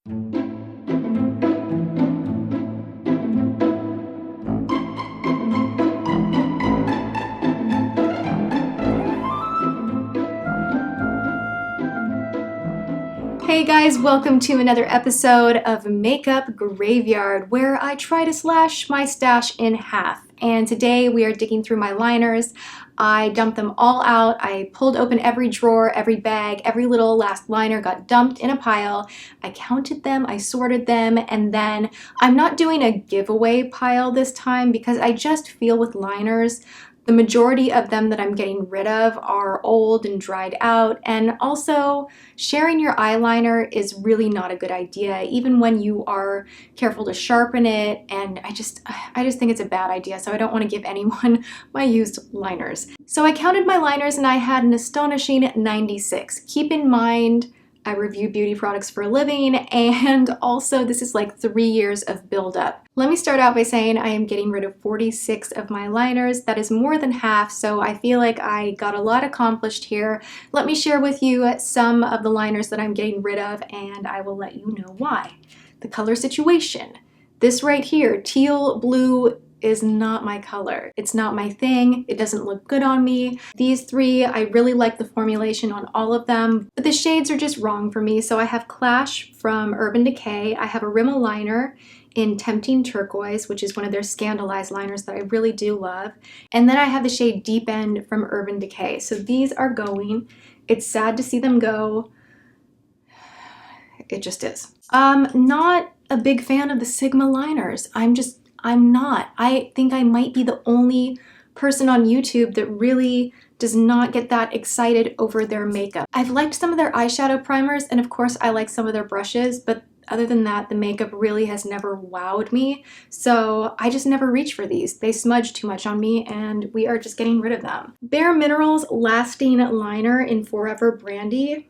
Hey guys, welcome to another episode of Makeup Graveyard, where I try to slash my stash in half. And today we are digging through my liners. I dumped them all out. I pulled open every drawer, every bag, every little last liner got dumped in a pile. I counted them, I sorted them, and then I'm not doing a giveaway pile this time because I just feel with liners, the majority of them that I'm getting rid of are old and dried out, and also sharing your eyeliner is really not a good idea, even when you are careful to sharpen it, and I just think it's a bad idea, so I don't want to give anyone my used liners. So I counted my liners and I had an astonishing 96. Keep in mind, I review beauty products for a living, and also this is like 3 years of buildup. Let me start out by saying I am getting rid of 46 of my liners. That is more than half, so I feel like I got a lot accomplished here. Let me share with you some of the liners that I'm getting rid of, and I will let you know why. The color situation. This right here, teal blue, is not my color. It's not my thing. It doesn't look good on me. These three, I really like the formulation on all of them, but the shades are just wrong for me. So I have Clash from Urban Decay. I have a Rimmel liner in Tempting Turquoise, which is one of their Scandalized liners that I really do love. And then I have the shade Deep End from Urban Decay. So these are going. It's sad to see them go. It just is. Not a big fan of the Sigma liners. I'm not. I think I might be the only person on YouTube that really does not get that excited over their makeup. I've liked some of their eyeshadow primers, and of course I like some of their brushes, but other than that, the makeup really has never wowed me, so I just never reach for these. They smudge too much on me, and we are just getting rid of them. Bare Minerals Lasting Liner in Forever Brandy.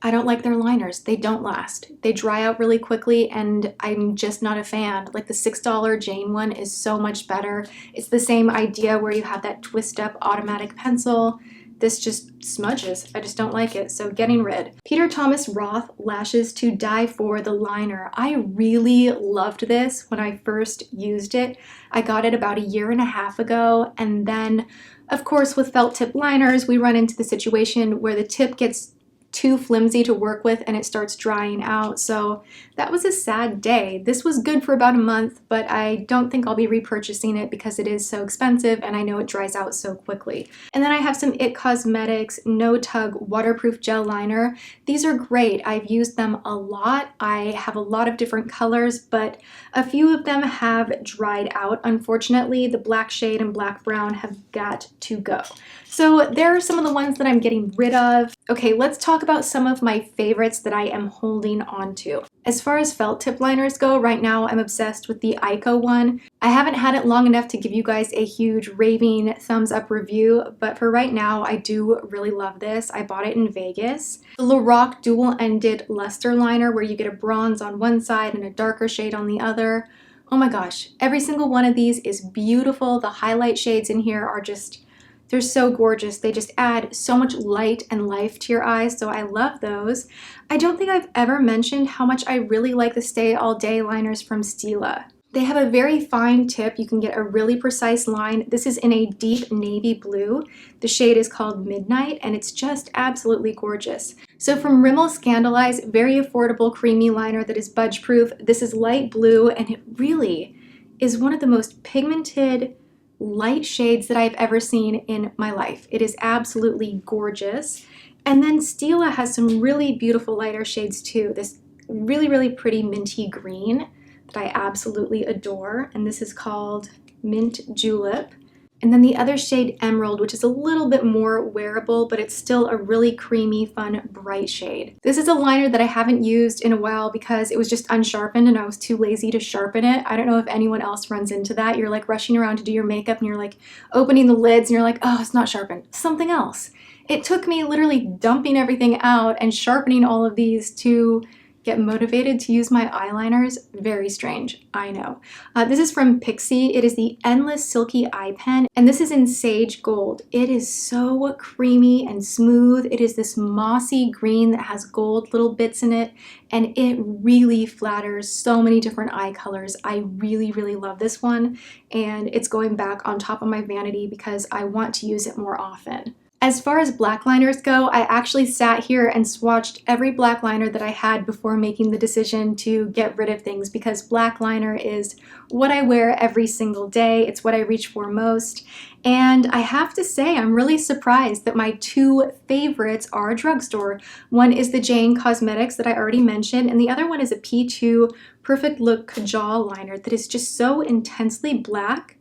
I don't like their liners. They don't last. They dry out really quickly, and I'm just not a fan. Like the $6 Jane one is so much better. It's the same idea where you have that twist up automatic pencil. This just smudges. I just don't like it, so getting rid. Peter Thomas Roth Lashes to Die For, the liner. I really loved this when I first used it. I got it about 1.5 years ago, and then of course with felt tip liners we run into the situation where the tip gets too flimsy to work with and it starts drying out, so that was a sad day. This was good for about a month, but I don't think I'll be repurchasing it because it is so expensive and I know it dries out so quickly. And then I have some IT Cosmetics No Tug Waterproof Gel Liner. These are great. I've used them a lot. I have a lot of different colors, but a few of them have dried out. Unfortunately, the black shade and black brown have got to go. So there are some of the ones that I'm getting rid of. Okay, let's talk about some of my favorites that I am holding on to. As far as felt tip liners go, right now I'm obsessed with the Ico one. I haven't had it long enough to give you guys a huge raving thumbs up review, but for right now I do really love this. I bought it in Vegas. The Lorac Dual Ended Luster Liner, where you get a bronze on one side and a darker shade on the other. Oh my gosh, every single one of these is beautiful. The highlight shades in here are just, they're so gorgeous. They just add so much light and life to your eyes, so I love those. I don't think I've ever mentioned how much I really like the Stay All Day liners from Stila. They have a very fine tip. You can get a really precise line. This is in a deep navy blue. The shade is called Midnight, and it's just absolutely gorgeous. So from Rimmel Scandalized, very affordable creamy liner that is budge proof. This is light blue, and it really is one of the most pigmented light shades that I've ever seen in my life. It is absolutely gorgeous. And then Stila has some really beautiful lighter shades too. This really, really pretty minty green that I absolutely adore. And this is called Mint Julep. And then the other shade Emerald, which is a little bit more wearable, but it's still a really creamy, fun, bright shade. This is a liner that I haven't used in a while because it was just unsharpened and I was too lazy to sharpen it. I don't know if anyone else runs into that. You're like rushing around to do your makeup and you're like opening the lids and you're like, oh, it's not sharpened. Something else. It took me literally dumping everything out and sharpening all of these to get motivated to use my eyeliners. Very strange, I know. This is from Pixi. It is the Endless Silky Eye Pen, and this is in Sage Gold. It is so creamy and smooth. It is this mossy green that has gold little bits in it, and it really flatters so many different eye colors. I really, really love this one, and it's going back on top of my vanity because I want to use it more often. As far as black liners go, I actually sat here and swatched every black liner that I had before making the decision to get rid of things, because black liner is what I wear every single day. It's what I reach for most. And I have to say, I'm really surprised that my two favorites are drugstore. One is the Jane Cosmetics that I already mentioned, and the other one is a P2 Perfect Look Kajal liner that is just so intensely black.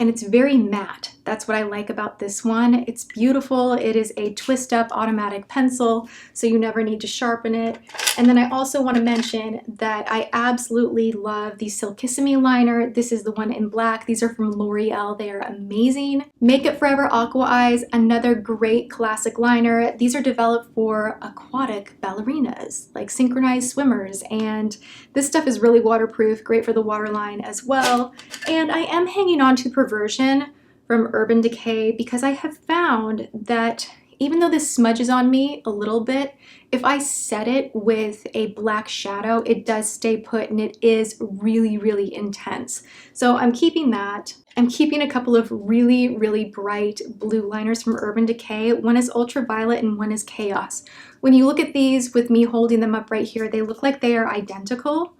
And it's very matte. That's what I like about this one. It's beautiful. It is a twist up automatic pencil, so you never need to sharpen it. And then I also want to mention that I absolutely love the Silkissime liner. This is the one in black. These are from L'Oreal. They are amazing. Makeup Forever Aqua Eyes, another great classic liner. These are developed for aquatic ballerinas, like synchronized swimmers. And this stuff is really waterproof, great for the waterline as well. And I am hanging on to Perversion from Urban Decay because I have found that even though this smudges on me a little bit, if I set it with a black shadow, it does stay put and it is really, really intense. So I'm keeping that. I'm keeping a couple of really, really bright blue liners from Urban Decay. One is Ultraviolet and one is Chaos. When you look at these with me holding them up right here, they look like they are identical,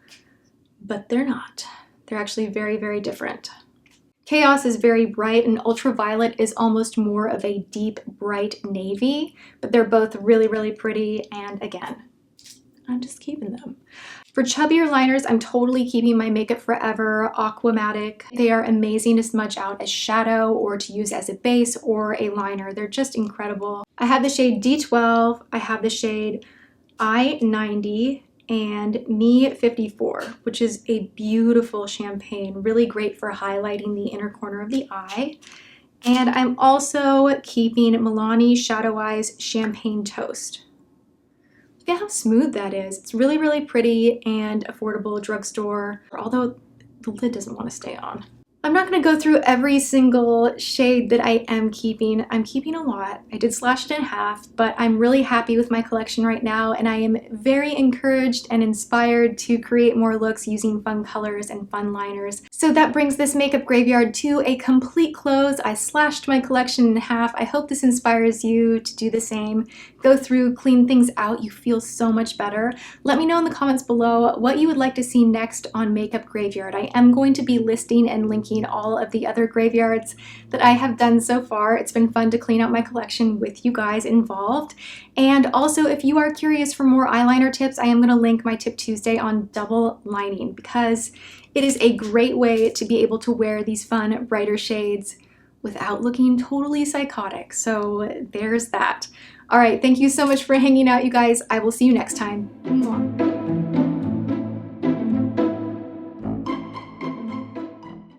but they're not. They're actually very, very different. Chaos is very bright and Ultraviolet is almost more of a deep, bright navy, but they're both really, really pretty, and again, I'm just keeping them. For chubbier liners, I'm totally keeping my Makeup Forever Aquamatic. They are amazing to smudge out as shadow or to use as a base or a liner. They're just incredible. I have the shade D12, I have the shade I-90, and Me 54, which is a beautiful champagne, really great for highlighting the inner corner of the eye. And I'm also keeping Milani Shadow Eyes Champagne Toast. Look at how smooth that is. It's really, really pretty and affordable drugstore, although the lid doesn't want to stay on. I'm not going to go through every single shade that I am keeping. I'm keeping a lot. I did slash it in half, but I'm really happy with my collection right now, and I am very encouraged and inspired to create more looks using fun colors and fun liners. So that brings this makeup graveyard to a complete close. I slashed my collection in half. I hope this inspires you to do the same. Go through, clean things out. You feel so much better. Let me know in the comments below what you would like to see next on Makeup Graveyard. I am going to be listing and linking all of the other graveyards that I have done so far. It's been fun to clean out my collection with you guys involved. And also, if you are curious for more eyeliner tips, I am going to link my Tip Tuesday on double lining because it is a great way to be able to wear these fun, brighter shades without looking totally psychotic. So there's that. All right, thank you so much for hanging out, you guys. I will see you next time. Mwah.